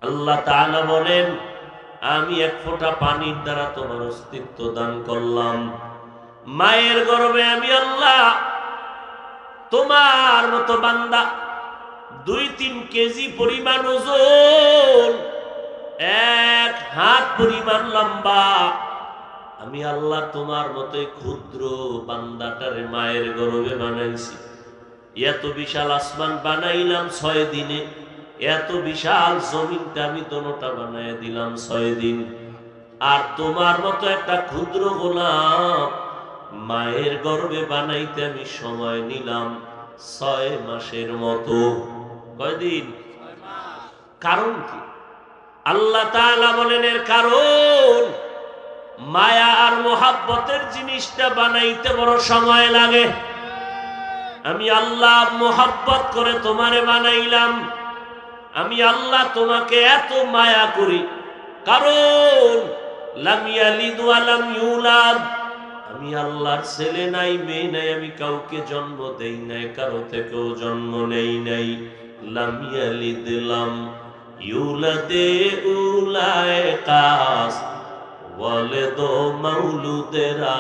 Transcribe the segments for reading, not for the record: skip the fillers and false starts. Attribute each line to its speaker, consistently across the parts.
Speaker 1: আল্লাহ তাআলা বলেন, আমি এক ফোঁটা পানির দ্বারা তোমার অস্তিত্ব দান করলাম। মায়ের গর্ভে আমি আল্লাহ তোমার মতো বান্দা 2-3 কেজি পরিমাণ ওজন, 1 হাত পরিমাণ লম্বা, আমি আল্লাহ তোমার মতোই ক্ষুদ্র বান্দাটারে মায়ের গর্ভে বানাইছি। এত বিশাল আসমান বানাইলাম 6 দিনে, এত বিশাল জমিনটা আমি দোনোটা বানায় দিলাম 6 দিন। আর তোমার মতো একটা ক্ষুদ্র গোলাম মায়ের গর্ভে বানাইতে আমি সময় নিলাম 6 মাসের মতো। কয়দিন? কারণ কি? আল্লাহ তাআলা বলেন এর কারণ, মায়া আর মোহাব্বতের জিনিসটা বানাইতে বড় সময় লাগে। আমি আল্লাহ মোহাব্বত করে তোমারে বানাইলাম, আমি আল্লাহ তোমাকে এত মায়া করি, কারণ লাম ইয়ালিদ ওয়া লাম ইউলাদ, আমি আল্লাহর ছেলে নাই মেয়ে নাই, আমি কাউকে জন্ম দেই নাই, কারো থেকেও জন্ম নেই নাই। লাম ইয়ালিদ লাম ইউলাদে উলায়ে কাস ওয়ালিদ মাউলুদেরা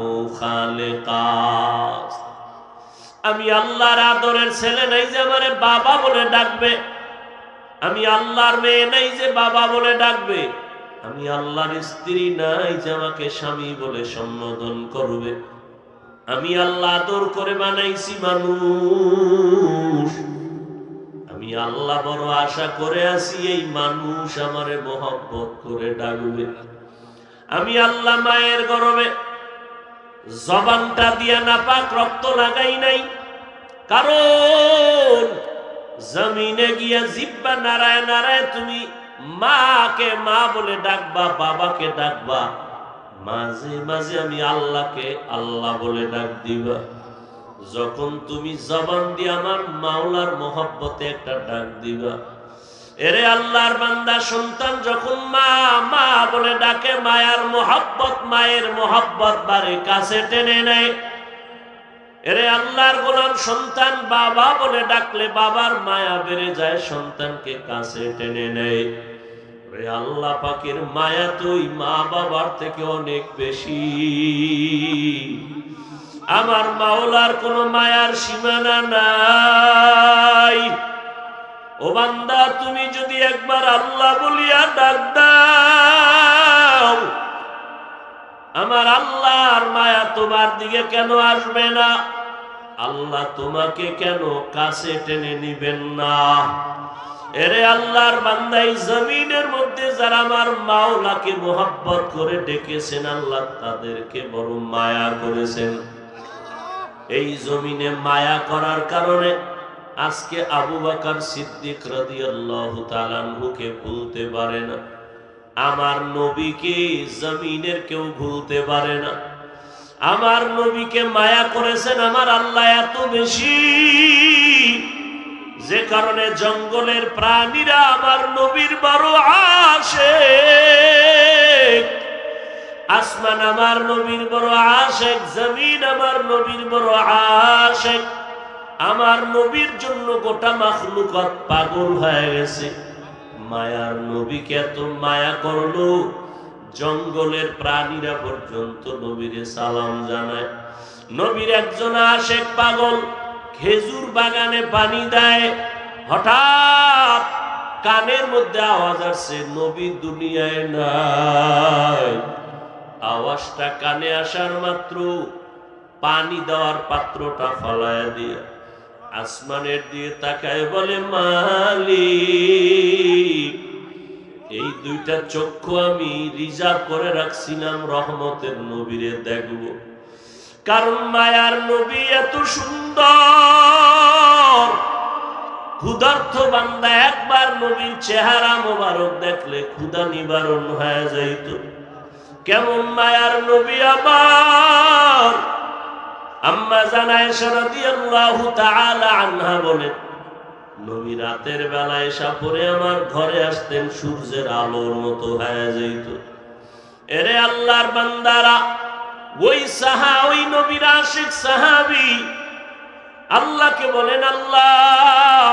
Speaker 1: ও খালেকাস। আমি আল্লাহর আদরের ছেলে নাই যে আমারে বাবা বলে ডাকবে, আমি আল্লাহর মেয়ে নাই যে বাবা বলে ডাকবে, আমি আল্লাহর স্ত্রী নাই যে আমাকে স্বামী বলে সম্বোধন করবে। আমি আল্লাহ আদর করে বানাইছি মানুষ, আমি আল্লাহ বড় আশা করে আছি এই মানুষ আমারে মোহাব্বত করে ডাকবে। আমি আল্লাহ মায়ের গর্ভে জবানটা দিয়া নাপাক রক্ত লাগাই নাই, কারণ জমিনে গিয়া জিহ্বা নাড়ায় নাড়ায় তুমি মাকে মা বলে ডাকবা, বাবাকে ডাকবা, মাঝে মাঝে আমি আল্লাহকে আল্লাহ বলে ডাক দিবা। যখন তুমি জবান দিয়ে আমার মাওলার মোহাব্বতে একটা ডাক দিবা, এরে আল্লাহর বান্দা সন্তান যখন মা মা বলে ডাকে, মায়ের মোহাব্বত বারে কাছে টেনে নেয়। এরে আল্লাহর গোলাম সন্তান বাবা বলে ডাকলে বাবার মায়া বেড়ে যায়, সন্তানকে কাছে টেনে নেয়। রে আল্লাহ পাকের মায়া তো মা বাবার থেকে অনেক বেশি। আমার মাওলার কোনো মায়ার সীমানা নাই। ও বান্দা, তুমি যদি একবার আল্লাহ বলিয়া ডাক দাও, আমার আল্লাহর মায়া তোমার দিকে কেন আসবে না? আল্লাহ তোমাকে কেন কাছে টেনে নিবেন না? এরে আল্লাহর বান্দা, এই জমিনের মধ্যে যারা আমার মাওলাকে মোহাব্বত করে ডেকেছেন, আল্লাহ তাদেরকে বড় মায়া করেছেন। এই জমিনে মায়া করার কারণে আজকে আবু বকর সিদ্দিক রাদিয়াল্লাহু তাআলা আনহুকে ভুলতে পারে না, আমার নবীকে জমিনের কেউ ভুলতে পারে না। আমার নবীকে মায়া করেছেন আমার আল্লাহ এত বেশি, যে কারণে জঙ্গলের প্রাণীরা আমার নবীর বড় আশিক। আসমান আমার নবীর বড় আশিক, জমিন আমার নবীর বড় আশিক। আমার নবীর জন্য গোটা মাখলুকাত পাগল হয়ে গেছে। মায়ার নবীকে এত মায়া করলো, জঙ্গলের প্রাণীরা পর্যন্ত নবীরে সালাম জানায়। নবীর একজন আশিক পাগল খেজুর বাগানে পানি দেয়, হঠাৎ কানের মধ্যে আওয়াজ আসছে, নবী দুনিয়ায় নাই। আওয়াজটা কানে আসার মাত্র পানি দেওয়ার পাত্রটা ফলায়া দিয়ে আসমানের দিয়ে তাকায় বলে, মালিক, এই দুইটা চক্ষু আমি রিজার্ভ করে রাখছিলাম রহমতের নবীরে দেখব। কারণ মায়ার নবী এত সুন্দর, ক্ষুধার্ত বান্দা একবার নবীর চেহারা মোবারক দেখলে ক্ষুধা নিবারণ হয়ে যাইত। কেমন মায়ার নবী আমার! আম্মা জান আয়েশা রাদিয়াল্লাহু তাআলা আনহা বলেন, নবী রাতের বেলা এসা পরে আমার ঘরে আসতেন, সূর্যের আলোর মতো হয়ে যাইত। এরে আল্লাহর বান্দারা, ওই নবীর আশিক সাহাবী আল্লাহকে বলেন, আল্লাহ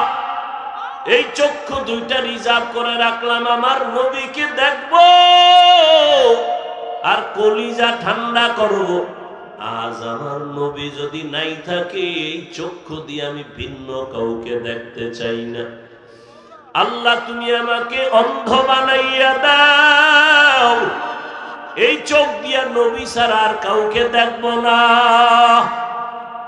Speaker 1: এই চক্ষু দুইটা রিজার্ভ করে রাখলাম আমার নবীকে দেখব আর কলিজা ঠান্ডা করব। আজ আমার নবী যদি নাই থাকে এই চক্ষু দিয়ে আমি ভিন্ন কাউকে দেখতে চাই না। আল্লাহ তুমি আমাকে অন্ধ বানাইয়া দাও, এই চোখ দিয়া নবী ছাড়া আর কাউকে দেখব না।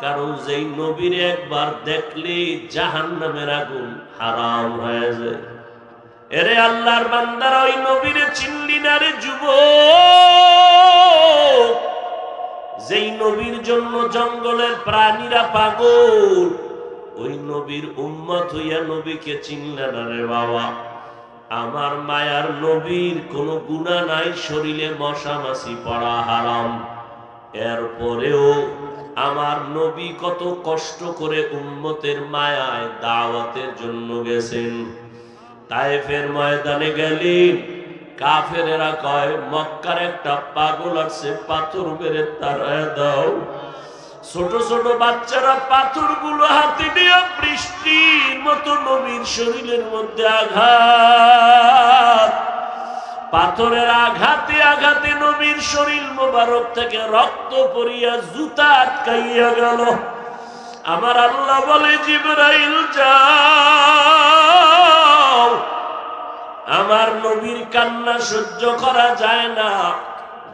Speaker 1: কারণ যেই নবীর একবার দেখলে জাহান্নামের আগুন হারাম হয়ে যায়। এরে আল্লাহর বান্দারা ওই নবীরে চিনলি না রে যুবক, যেই নবীর জন্য জঙ্গলের প্রাণীরা পাগল, ওই নবীর উম্মত হইয়া নবীকে চিনলে না রে বাবা। আমার মায়ার নবীর কোনো গুনাহ নাই, শরীরে মশা মাছি পড়া হারাম, এরপরেও আমার নবী কত কষ্ট করে উম্মতের মায়ায় দাওয়াতের জন্য গেছেন। তায়েফের ময়দানে গেলেন, কাফেরেরা কয় মক্কার একটা পাগল আছে, পাথর মেরে তাড়ায় দাও। ছোট ছোট বাচ্চারা পাথরগুলো হাতে নিয়ে বৃষ্টির মতো নবীর শরীরের মধ্যে আঘাত, পাথরের আঘাতে আঘাতে নবীর শরীর মোবারক থেকে রক্ত পড়িয়া জুতা আটকাইয়া গেল। আমার আল্লাহ বলে জিবরাইল যাও, আমার নবীর কান্না সহ্য করা যায় না।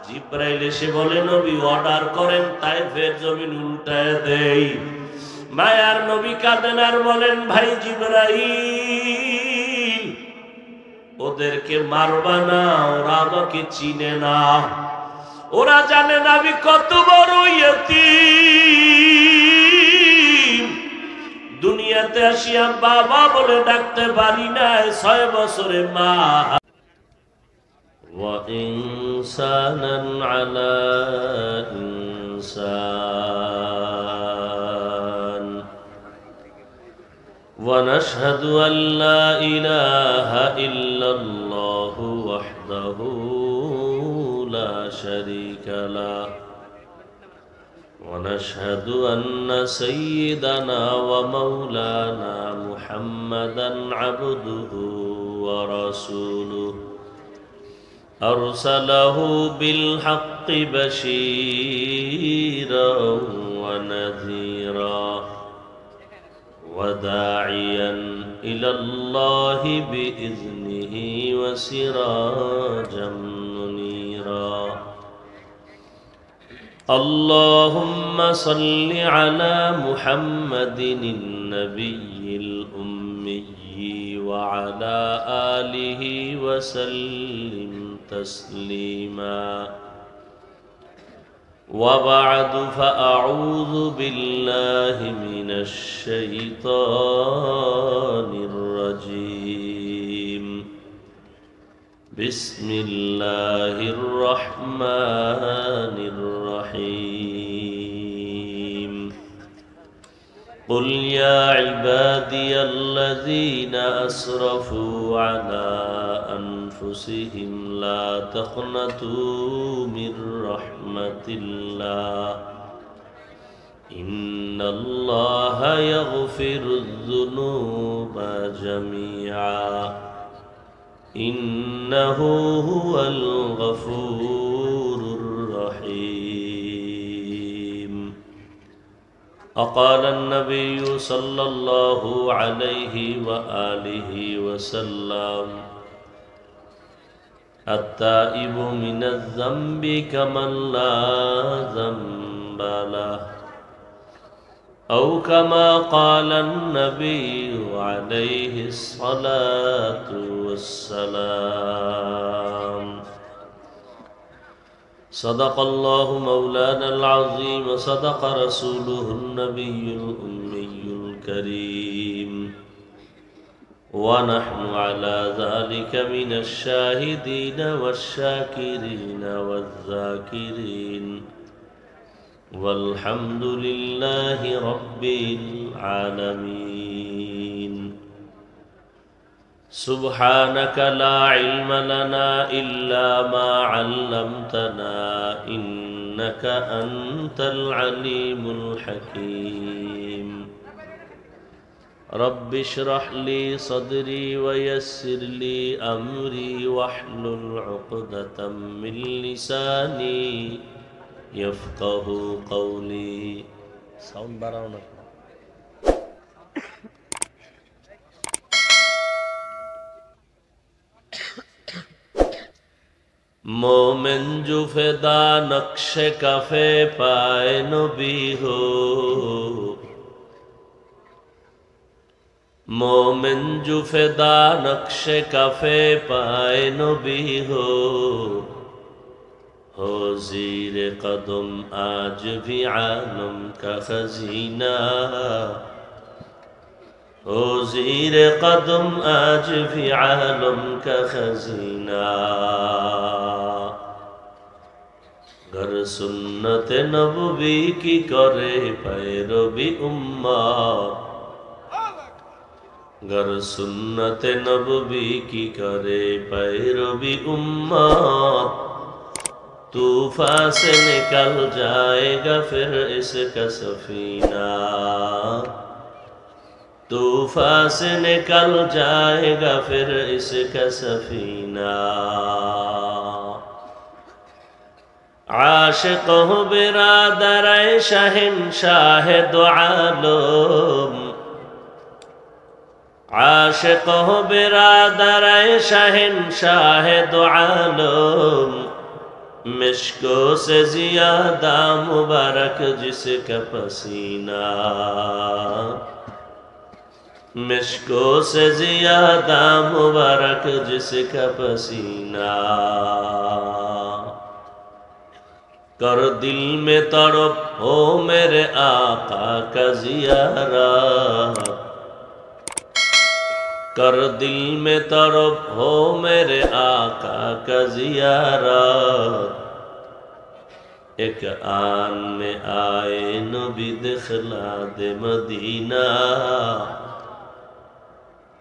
Speaker 1: জিবরাইল এসে বলে নবী অর্ডার করেন, তায়েফের জমিন উল্টায় দেই। মায়ার নবী কাঁদেন আর বলেন ভাই জিবরাইল, ওদেরকে মারবা না, ওরা আমাকে চিনে না, ওরা জানে না আমি কত বড় ইয়তীম। দুনিয়াতে আসিয়া বাবা বলে ডাকতে পারি না, 6 বছরে মা। وإنسانا على إنسان ونشهد أن لا إله إلا الله وحده لا شريك له ونشهد أن سيدنا ومولانا محمدا عبده ورسوله أرسله بالحق بشيرا ونذيرا وداعيا إلى الله بإذنه وسراجا منيرا اللهم صل على محمد النبي الأمي وعلى آله وسلم تسليما وبعد فأعوذ بالله من الشيطان الرجيم بسم الله الرحمن الرحيم قل يا عبادي الذين أسرفوا على أنفسهم لا تقنطوا من رحمة الله إن الله يغفر الذنوب جميعا إنه هو الغفور الرحيم وقال النبي صلى الله عليه وآله وسلم التائب من الذنب كمن لا ذنب له أو كما قال النبي عليه الصلاة والسلام صدق الله مولانا العظيم وصدق رسوله النبي الأمي الكريم ونحن على ذلك من الشاهدين والشاكرين والذاكرين والحمد لله رب العالمين سبحانك لا علم لنا إلا ما علمتنا إنك أنت العليم الحكيم رب اشرح لي صدري ويسر لي أمري واحلل عقدة من لساني يفقه قولي সাউন্ড বাড়াও না मोमिन जो फिदा नक्श कफे पाए नबी हो मोमिन जो फिदा नक्श कफे पाए नबी हो ज़ीर कदम आज भी आलम का खजीना हो ज़ीर कदम आज भी आलम का खजीना गर सुन्नत नबवी की करे पैरवी उम्मत गर सुन्नत नबवी की करे पैरवी उम्मत तूफान से निकल जाएगा फिर इसका सफीना तूफान से निकल जाएगा फिर इसका सफीना आशिक हो बिरादर शहंशाह दो आलम आशिक हो बिरादर शहंशाह दो आलम मिश्को से ज़ियादा मुबारक जिसका पसीना मिश्को से ज़ियादा मुबारक जिसका पसीना कर दिल में तड़प हो मेरे आका का ज़ियारत कर दिल में तड़प हो मेरे आका का ज़ियारत एक आन में आए नबी दिखला दे मदीना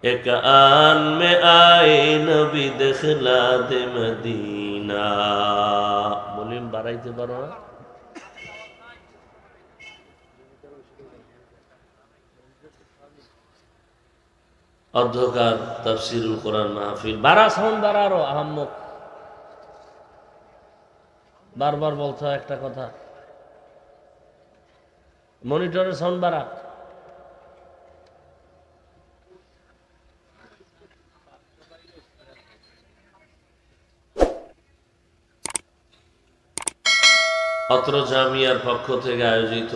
Speaker 1: एक आन में आए नबी दिखला दे मदीना वॉल्यूम বাড়াইতে পারো না অধ্যকার তাফসীরুল কোরআন মাহফিল বাড়া সাউন্ড বাড়ারো আহম্মক বারবার বলছো একটা কথা মনিটরের সাউন্ড বাড়া অত্র জামিয়ার পক্ষ থেকে আয়োজিত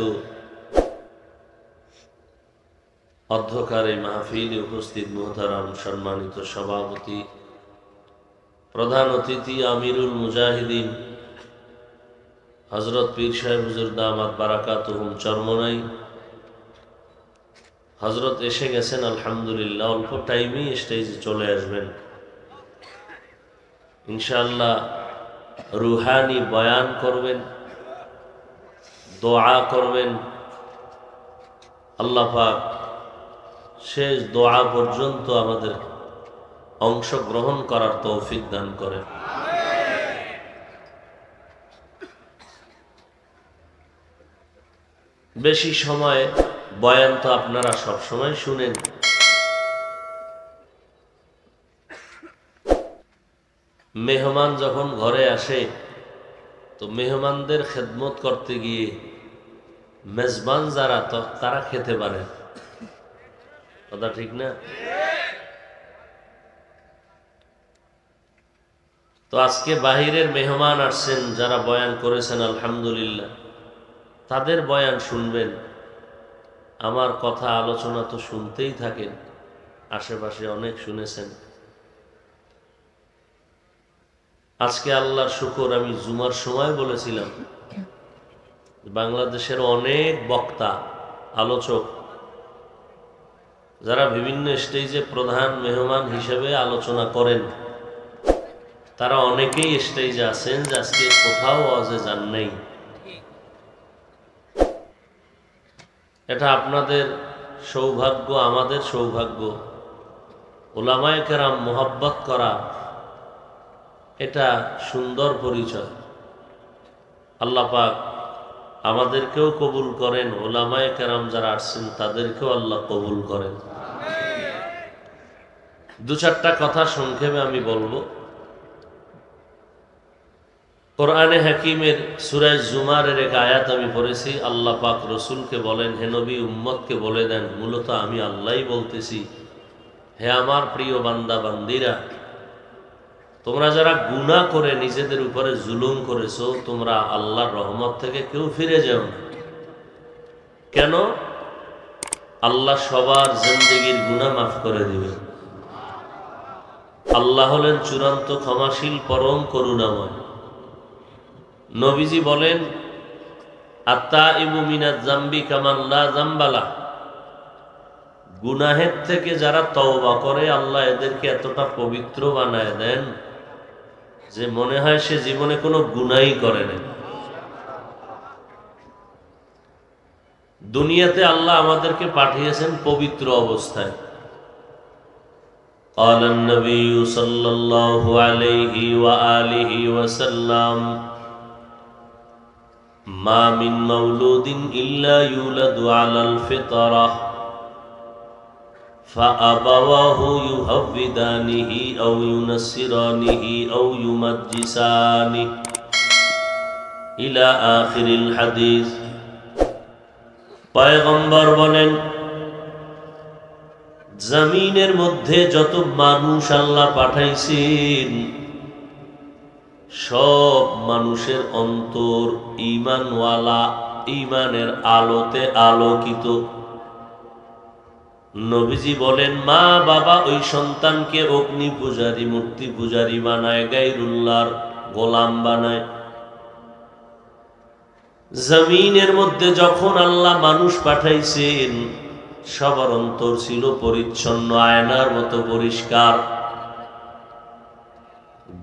Speaker 1: অধ্যকার এই মাহফিলে উপস্থিত মুহতারাম সম্মানিত সভাপতি প্রধান অতিথি আমিরুল মুজাহিদিন হযরত পীর সাহেব হুজুর দামাত বারাকাতুহুম চরমনাই হযরত এসে গেছেন আলহামদুলিল্লাহ অল্প টাইমেই স্টেজে চলে আসবেন ইনশাআল্লাহ রুহানি বয়ান করবেন দোয়া করবেন আল্লাহ পাক শেষ দোয়া পর্যন্ত আমাদের অংশগ্রহণ করার তৌফিক দান করেন বেশি সময় বয়ান তো আপনারা সব সময় শুনেন মেহমান যখন ঘরে আসে তো মেহমানদের খেদমত করতে গিয়ে মেজবান যারা তারা খেতে পারে কথা ঠিক না তো আজকে বাহিরের মেহমান আসছেন যারা বয়ান করেছেন আলহামদুলিল্লাহ তাদের বয়ান শুনবেন আমার কথা আলোচনা তো শুনতেই থাকেন আশেপাশে অনেক শুনেছেন আজকে আল্লাহর শুকর আমি জুমার সময় বলেছিলাম বাংলাদেশের অনেক বক্তা আলোচক যারা বিভিন্ন স্টেজে প্রধান মেহমান হিসেবে আলোচনা করেন তারা অনেকেই স্টেজে আছেন যে আজকে কোথাও ওয়াজে যান নাই এটা আপনাদের সৌভাগ্য আমাদের সৌভাগ্য উলামায়ে কেরাম মোহাব্বত করা এটা সুন্দর পরিচয় আল্লাহ পাক আমাদেরকেও কবুল করেন উলামায়ে কেরাম যারা আসছেন তাদেরকেও আল্লাহ কবুল করেন দু চারটা কথা সংক্ষেপে আমি বলবো। কোরআনে হাকিমের সূরা জুমারের এক আয়াত আমি পড়েছি। আল্লাহ পাক রসুলকে বলেন, হে নবী, উম্মতকে বলে দেন, মূলত আমি আল্লাহই বলতেছি, হে আমার প্রিয় বান্দা বান্দিরা, তোমরা যারা গুনাহ করে নিজেদের উপরে জুলুম করেছো, তোমরা আল্লাহর রহমত থেকে কেউ ফিরে যাও না। কেন? আল্লাহ সবার জিন্দেগির গুনাহ মাফ করে দিবেন। আল্লাহ হলেন চূড়ান্ত ক্ষমাশীল, পরম করুণাময়। নবীজি বলেন, আত্তাইবু মিনাজ জামবি কামান লা জামবালা, গুনাহের থেকে যারা তওবা করে আল্লাহ এদেরকে এতটা পবিত্র বানায় দেন যে মনে হয় সে জীবনে কোনো গুনাহই করে নাই। দুনিয়াতে আল্লাহ আমাদেরকে পাঠিয়েছেন পবিত্র অবস্থায়। قال النبي صلى الله عليه وآله وسلم ما من مولود إلا يولد على الفطرة فأبواه يهودانه أو ينصرانه أو يمجسانه إلى آخر الحديث। পয়গম্বর বলেন, জমিনের মধ্যে যত মানুষ আল্লাহ পাঠাইছেন সব মানুষের অন্তর ঈমানওয়ালা, ঈমানের আলোতে আলোকিত। নবীজি বলেন, মা বাবা ওই সন্তানকে অগ্নি পূজারী, মূর্তি পূজারী বানায়, গায়রুল্লাহর গোলাম বানায়। জমিনের মধ্যে যখন আল্লাহ মানুষ পাঠাইছেন সবার অন্তর ছিল পরিচ্ছন্ন, আয়নার মতো পরিষ্কার।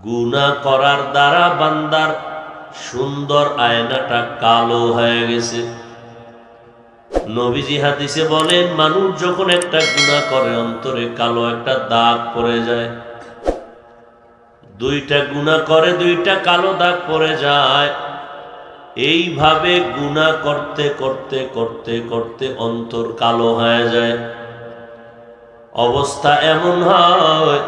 Speaker 1: গুনাহ করার দ্বারা বান্দার সুন্দর আয়নাটা কালো হয়ে গেছে। নবীজি হাদিসে বলেন, মানুষ যখন একটা গুনাহ করে অন্তরে কালো একটা দাগ পড়ে যায়। দুইটা গুনাহ করে দুইটা কালো দাগ পড়ে যায়। এইভাবে গুনাহ করতে করতে করতে করতে অন্তর কালো হয়ে যায়। অবস্থা এমন হয়,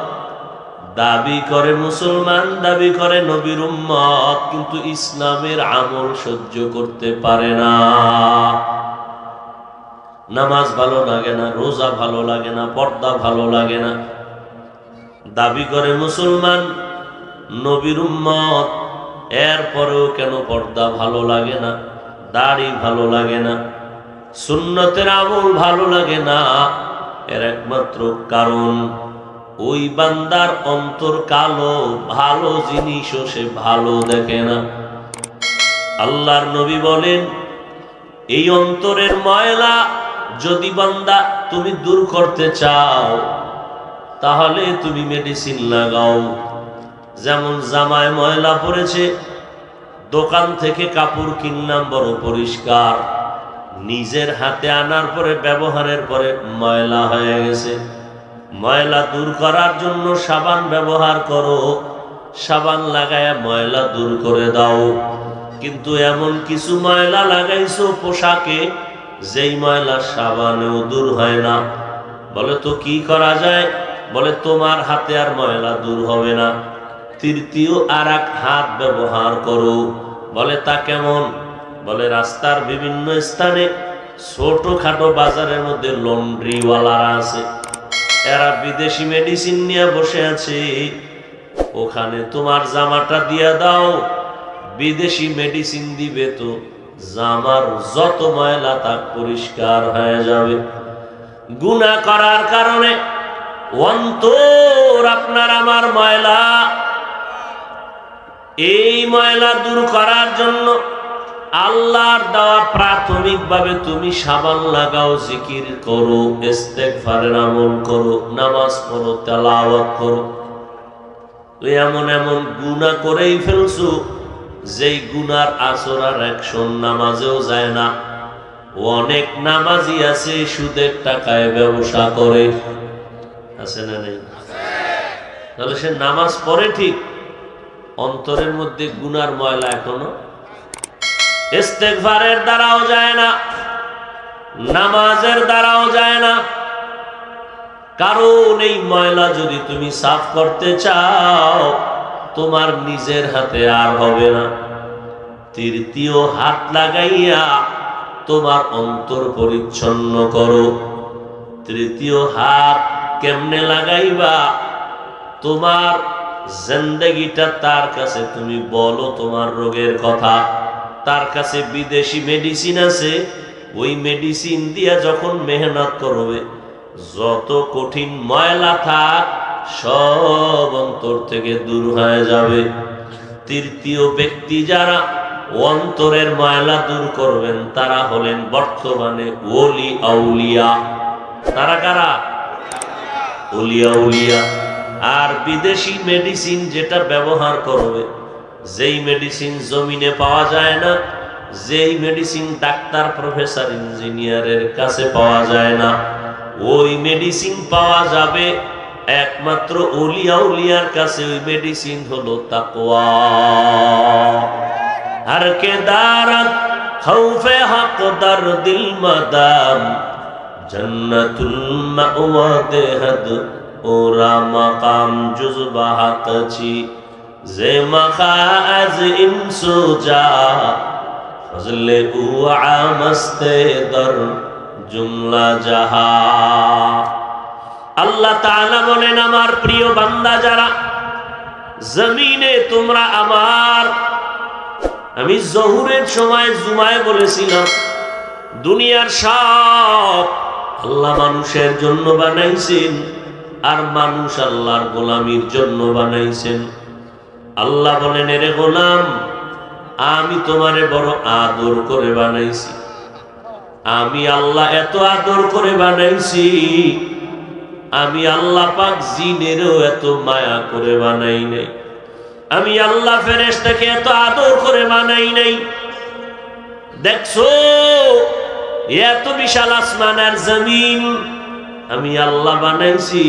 Speaker 1: দাবি করে মুসলমান, দাবি করে নবীর উম্মত, কিন্তু ইসলামের আমল সহ্য করতে পারে না। নামাজ ভালো লাগে না, রোজা ভালো লাগে না, পর্দা ভালো লাগে না। দাবি করে মুসলমান, নবীর উম্মত, এরপরেও কেন পর্দা ভালো লাগে না, দাড়ি ভালো লাগে না, সুন্নতের আমল ভালো লাগে না? এর একমাত্র কারণ ওই বান্দার অন্তর কালো, ভালো জিনিসও সে ভালো দেখে না। আল্লাহর নবী বলেন, এই অন্তরের ময়লা যদি বান্দা তুমি দূর করতে চাও তাহলে তুমি মেডিসিন লাগাও। যেমন জামায় ময়লা পড়েছে, দোকান থেকে কাপড় কিনলাম বড় পরিষ্কার, নিজের হাতে আনার পরে ব্যবহারের পরে ময়লা হয়ে গেছে। ময়লা দূর করার জন্য সাবান ব্যবহার করো, সাবান লাগায়া ময়লা দূর করে দাও। কিন্তু এমন কিছু ময়লা লাগাইছো পোশাকে, যেই ময়লা সাবানেও দূর হয় না। বলে তো কি করা যায়? বলে তোমার হাতে আর ময়লা দূর হবে না, তৃতীয় আর এক হাত ব্যবহার করো। বলে তা কেমন? বলে রাস্তার বিভিন্ন স্থানে ছোটখাটো বাজারের মধ্যে লন্ড্রিওয়ালারা আছে, এরা বিদেশি মেডিসিন নিয়ে বসে আছে। ওখানে তোমার জামাটা দিয়া দাও, বিদেশি মেডিসিন দিবে তো জামার যত ময়লা তা পরিষ্কার হয়ে যাবে। গুনাহ করার কারণে অন্তর আপনার আমার ময়লা, এই ময়লা দূর করার জন্য আল্লাহর দেওয়া প্রাথমিকভাবে তুমি সাবান লাগাও, জিকির করো, ইস্তেগফারের আমল করো, নামাজ পড়ো, তেলাওয়াত করো। তুই এমন এমন গুনাহ করেই ফেলছো যেই গুনার আসর আর অ্যাকশন নামাজেও যায় না। অনেক নামাজি আছে সুদের টাকায় ব্যবসা করে, আছে না নেই? তাহলে সে নামাজ পড়ে ঠিক, অন্তরের মধ্যে গুনার ময়লা এখনো। ইস্তেগফারের দ্বারাও যায় না, নামাজের দ্বারাও যায় না। কারণ এই ময়লা যদি তুমি সাফ করতে চাও তোমার নিজের হাতে আর হবে না। তৃতীয় হাত লাগাইয়া তোমার অন্তর পরিচ্ছন্ন করো। তৃতীয় হাত কেমনে লাগাইবা? তোমার জিন্দেগিটা তার কাছে তুমি বলো, তোমার রোগের কথা। তার কাছে বিদেশি মেডিসিন আছে, ওই মেডিসিন দিয়া যখন মেহনত করবে, যত কঠিন ময়লা থাক সব অন্তর থেকে দূর হয়ে যাবে। তৃতীয় ব্যক্তি যারা অন্তরের ময়লা দূর করবেন তারা হলেন বর্তমানে ওলি আউলিয়া। তারা কারা? ওলি আউলিয়া। আর বিদেশি মেডিসিন যেটা ব্যবহার করবে, যেই মেডিসিন জমিনে পাওয়া যায় না, যেই মেডিসিন ডাক্তার, প্রফেসর, ইঞ্জিনিয়ারের কাছে পাওয়া যায় না, ওই মেডিসিন পাওয়া যাবে একমাত্র ওলি আউলিয়ার কাছে। ওই মেডিসিন হলো তাকওয়া। हर के दारत खौफे हक दर दिल मदाम जन्नतुल मअवा देहद ओरा मकाम जुज़बा हक़ची जे मखाज इंसो जा फजले उआ मस्ते दर जुमला जहा। अल्लाह ताआला बोलेन आमार प्रिय बान्दा जारा जमीने তোমরা আমার, আমি জহুরের সময় জুমায় বলেছিলাম দুনিয়ার সব আল্লাহ মানুষের জন্য বানাইছেন, আর মানুষ আল্লাহর গোলামির জন্য বানাইছেন। আল্লাহ বলেন, এরে গোলাম, আমি তোমারে বড় আদর করে বানাইছি। আমি আল্লাহ এত আদর করে বানাইছি, আমি আল্লাহ পাক জিনেরও এত মায়া করে বানাই নাই। আমি আল্লাহ ফেরেশতাকে এত আদর করে বানাই নাই। দেখছো এত বিশাল আসমান আর জমিন আমি আল্লাহ বানাইছি,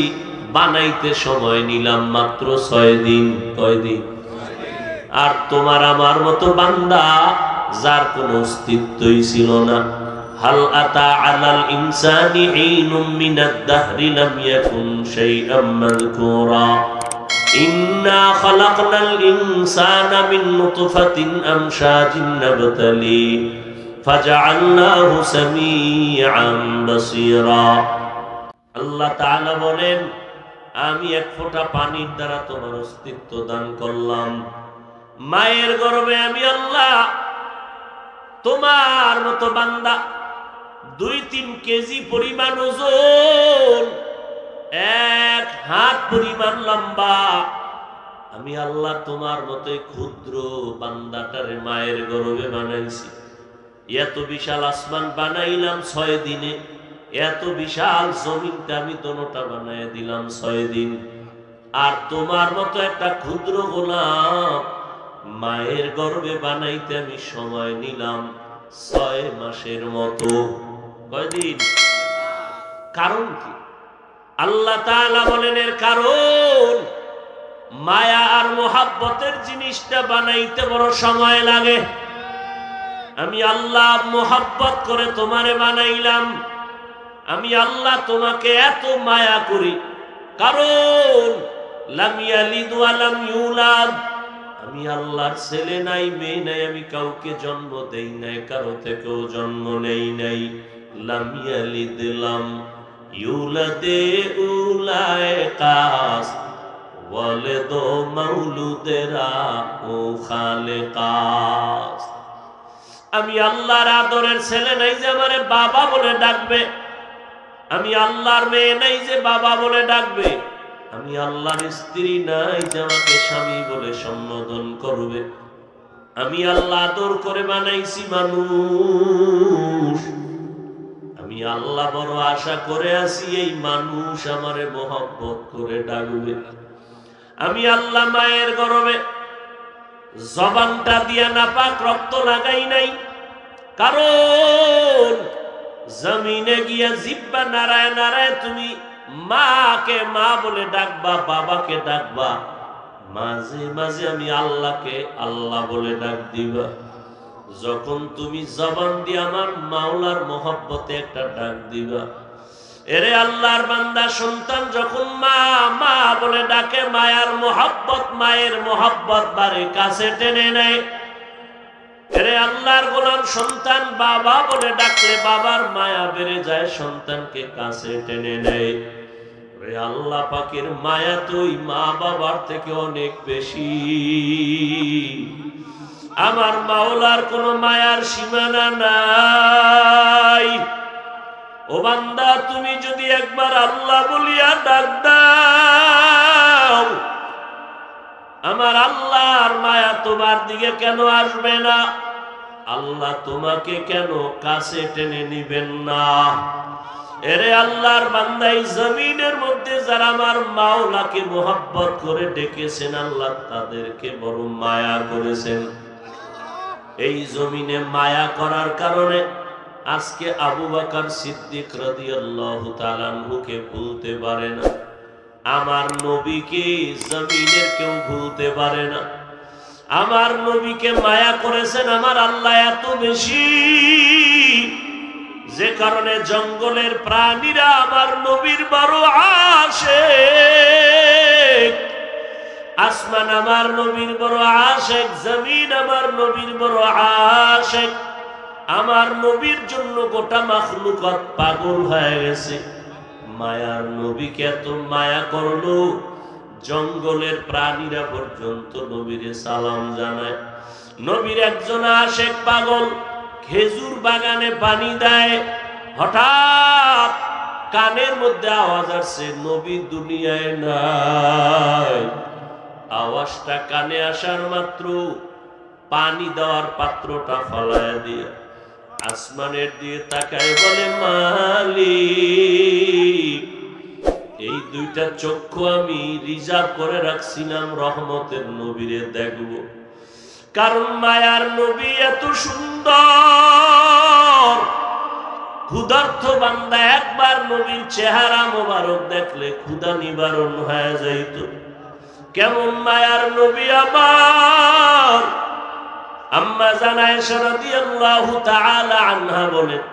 Speaker 1: বানাইতে সময় নিলাম মাত্র 6 দিন। কয়দিন? আর তোমার আমার মতো বান্দা যার কোনো অস্তিত্বই ছিল না। হাল আতা আলাল ইনসানি ঈনুম মিনাদ দাহরি লাম ইয়াকুন শাইআম মাযকুরা ইন্না খালাকনাল ইনসানা মিন নুতফাতিন আমশাজিন নাবতালি ফাজআলনাহু সামিআন বাসীরা। আল্লাহ তাআলা বলেন, আমি এক ফোঁটা পানির দ্বারা তোমার অস্তিত্ব দান করলাম। মায়ের গর্ভে আমি আল্লাহ তোমার মতো বান্দা 2-3 কেজি পরিমাণ ওজন, 1 হাত পরিমাণ লম্বা, আমি আল্লাহ তোমার মতোই ক্ষুদ্র বান্দাটারে মায়ের গর্ভে বানাইছি। এত বিশাল আসমান বানাইলাম 6 দিনে, এত বিশাল জমিনটা আমি দোনোটা বানায় দিলাম 6 দিন। আর তোমার মতো একটা ক্ষুদ্র গোলাম মায়ের গর্ভে বানাইতে আমি সময় নিলাম 6 মাসের মতো। কয়দিন? কারণ কি? আল্লাহ তাআলা বলেন, এর কারণ মায়া আর মোহাব্বতের জিনিসটা বানাইতে বড় সময় লাগে। আমি আল্লাহ মোহাব্বত করে তোমারে বানাইলাম। আমি আল্লাহ তোমাকে এত মায়া করি, কারণ লাম ইয়ালিদ ওয়া লাম ইউলাদ, আমি আল্লাহর ছেলে নাই, মেয়ে নাই, আমি কাউকে জন্ম দেই নাই, কারো থেকেও জন্ম নেই নাই। লাম ইয়ালিদ লাম ইউলাদে উলায়ে কাস ওয়ালিদু মাউলুদেরা ও খালেকাস। আমি আল্লাহর আদরের ছেলে নাই যে আমারে বাবা বলে ডাকবে, আমি আল্লাহর মেয়ে নাই যে বাবা বলে ডাকবে, আমি আল্লাহর স্ত্রী নাই যে আমাকে স্বামী বলে সম্বোধন করবে। আমি আল্লাহ আদর করে বানাইছি মানুষ। আমি আল্লাহ বড় আশা করে আছি এই মানুষ আমারে মোহাব্বত করে ডাকবে। আমি আল্লাহ মায়ের গর্ভে জবানটা দিয়া নাপাক রক্ত লাগাই নাই, কারণ জমিনে গিয়া জিহ্বা নাড়ায় নাড়ায় তুমি মাকে মা বলে ডাকবা, বাবাকে ডাকবা, মাঝে মাঝে আমি আল্লাহকে আল্লাহ বলে ডাক দিবা। যখন তুমি জবান দিয়ে আমার মাওলার মোহাব্বতে একটা ডাক দিবা, এরে আল্লাহর বান্দা, সন্তান যখন মা মা বলে ডাকে, মায়ের মোহাব্বত, মায়ের মোহাব্বত বাড়ে, কাছে টেনে নেয়। এরে আল্লাহর গোলাম, সন্তান বাবা বলে ডাকলে বাবার মায়া বেড়ে যায়, সন্তানকে কাছে টেনে নেয়। রে আল্লাহ পাকের মায়া তো ওই মা বাবার থেকে অনেক বেশি। আমার মাওলার কোন মায়ার সীমানা নাই। ও বান্দা, তুমি যদি একবার আল্লাহ বলিয়া ডাক দাও, আমার আল্লাহর মায়া তোমার দিকে কেন আসবে না? আল্লাহ তোমাকে কেন কাছে টেনে নিবেন না? এরে আল্লাহর বান্দা, এই জমিনের মধ্যে যারা আমার মাওলাকে মোহাব্বত করে ডেকেছেন, আল্লাহ তাদেরকে বড় মায়া করেছেন। এই জমিনে মায়া করার কারণে আজকে আবু বকর সিদ্দিক রাদিয়াল্লাহু তাআলা আনহুকে ভুলতে পারে না, আমার নবীকে জমিনের কেউ ভুলতে পারে না। আমার নবীকে মায়া করেছেন আমার আল্লাহ এত বেশি, যে কারণে জঙ্গলের প্রাণীরা আমার নবীর বড় আশিক। আসমান আমার নবীর বড় আশিক, জমিন আমার নবীর বড় আশিক। আমার নবীর জন্য গোটা মাখলুকাত পাগল হয়ে গেছে। মায়ার নবীকে এত মায়া করলো, জঙ্গলের প্রাণীরা পর্যন্ত নবীরে সালাম জানায়। নবীর একজন আশিক পাগল খেজুর বাগানে পানি দেয়, হঠাৎ কানের মধ্যে আওয়াজ আসছে, নবী দুনিয়ায় নাই। আওয়াজটা কানে আসার মাত্র পানি দেওয়ার পাত্রটা ফলায়া দিয়ে আসমানের দিয়ে তাকায়, বলে মালিক, এই দুইটা চক্ষু আমি রিজার্ভ করে রাখছিলাম রহমতের নবীরে দেখব। কারণ মায়ার নবী এত সুন্দর, ক্ষুধার্ত বান্দা একবার নবীর চেহারা মোবারক দেখলে ক্ষুধা নিবারণ হয়ে যাইত। কেমন মায়ার নবী আমার! আম্মা জান আয়েশা রাদিয়াল্লাহু তাআলা আনহা বলেন,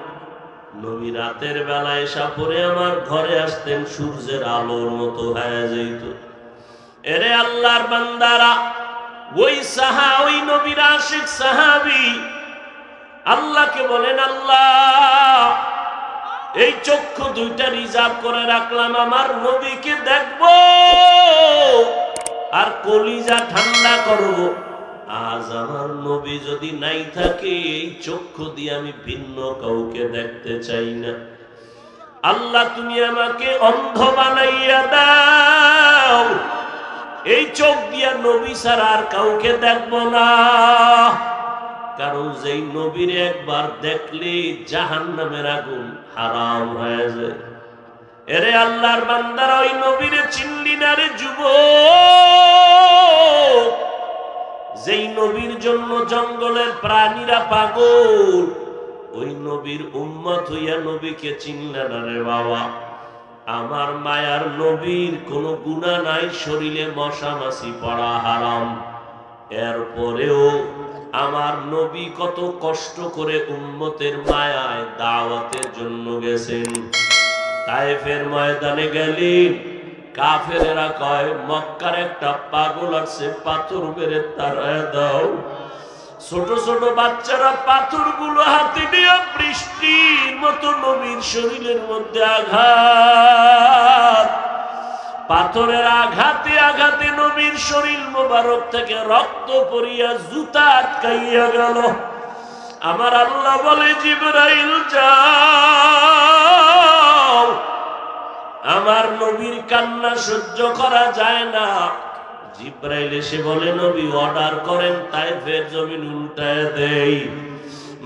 Speaker 1: নবী রাতের বেলা এসা পরে আমার ঘরে আসতেন, সূর্যের আলোর মতো হয়ে যাইত। এরে আল্লাহর বান্দারা, ওই নবীর আশিক সাহাবী আল্লাহকে বলেন, আল্লাহ এই চক্ষু দুইটা রিজার্ভ করে রাখলাম, আমার নবীকে দেখব আর কলিজা ঠান্ডা করব। আজ আমার নবী যদি নাই থাকে, এই চক্ষু দিয়ে আমি ভিন্ন কাউকে দেখতে চাই না। আল্লাহ তুমি আমাকে অন্ধ বানাইয়া দাও, এই চোখ দিয়া নবী ছাড়া আর কাউকে দেখব না। কারণ যেই নবীর একবার দেখলে জাহান্নামের আগুন হারাম হয়ে যায়। এরে আল্লাহর বান্দারা, ওই নবীরে চিনলি না রে যুবক? যেই নবীর জন্য জঙ্গলের প্রাণীরা পাগল, ওই নবীর উম্মত হইয়া নবীকে চিনলে না রে বাবা। আমার মায়ার নবীর কোনো গুনাহ নাই, শরীরে মশা মাছি পড়া হারাম, এরপরেও আমার নবী কত কষ্ট করে উম্মতের মায়ায় দাওয়াতের জন্য গেছেন। তায়েফের ময়দানে গেলেন, কাফেরেরা কয় মক্কার একটা পাগল আছে, পাথর মেরে তাড়ায় দাও। ছোট ছোট বাচ্চারা পাথরগুলো হাতে নিয়ে বৃষ্টির মতো নবীর শরীরের মধ্যে আঘাত, পাথরের আঘাতে আঘাতে নবীর শরীর মোবারক থেকে রক্ত পড়িয়া জুতা আটকাইয়া গেল। আমার আল্লাহ বলে, জিবরাইল যাও, আমার নবীর কান্না সহ্য করা যায় না। জিবরাইল এসে বলে, নবী অর্ডার করেন, তায়েফের জমিন উল্টায় দেই।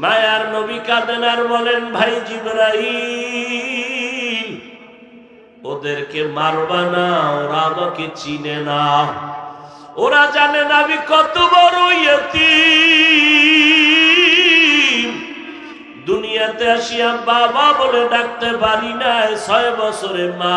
Speaker 1: মায়ার নবী কাঁদেন আর বলেন, ভাই জিবরাইল, ওদেরকে মারবা না, ওরা আমাকে চিনে না, ওরা জানে না আমি কত বড় ইয়তীম। দুনিয়াতে আসিয়া বাবা বলে ডাকতে পারি না, 6 বছরে মা